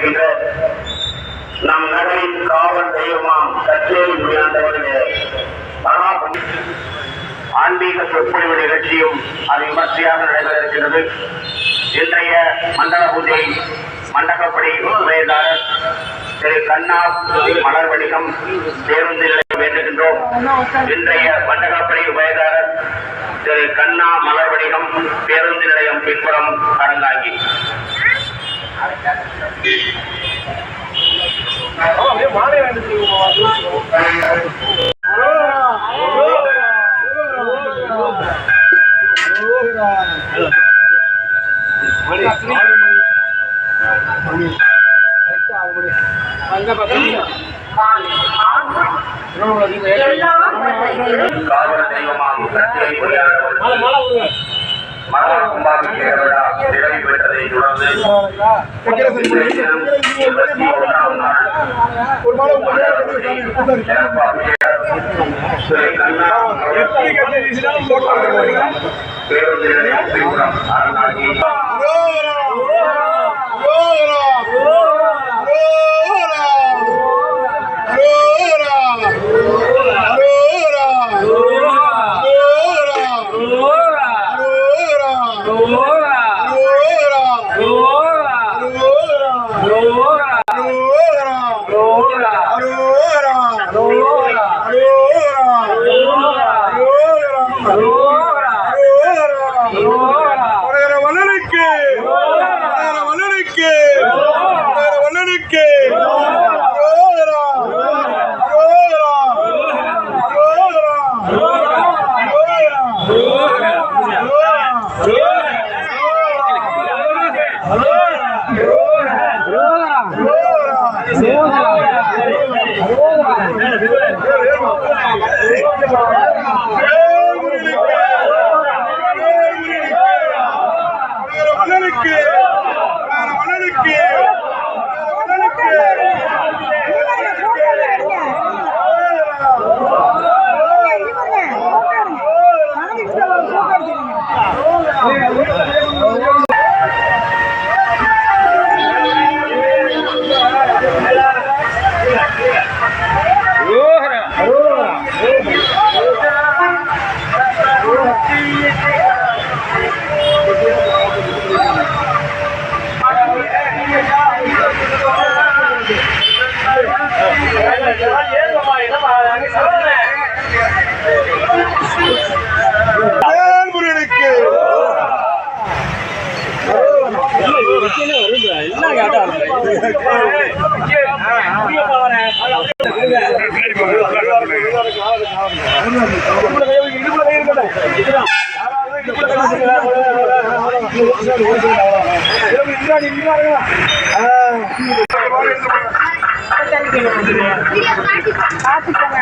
கொண்டிருக்கின்ற நம் நகரின் காவல் தெய்வமாம் கச்சேரி முடியாண்டவர்களே ஆன்மீக சொற்பொழிவு நிகழ்ச்சியும் அது விமர்சையாக நடைபெற இருக்கிறது. இன்றைய மண்டல பூஜை மண்டகப்படி உபயதாரர் திரு கண்ணா மலர் வணிகம் பேருந்து நிலையம் வேண்டுகின்றோம். இன்றைய மண்டகப்படி உபயதாரர் திரு கண்ணா மலர் வணிகம் பேருந்து நிலையம் பின்புறம் அறந்தாங்கி. காவல் தெய்வமாம் கச்சேரி மகா கும்பாபிஷேக விழா நிறைவு பெற்றதை தொடர்ந்து 21ஆம் நாள் பேருந்து நிலையம் பின்புறம் அறந்தாங்கி. பாத்துக்கோங்க.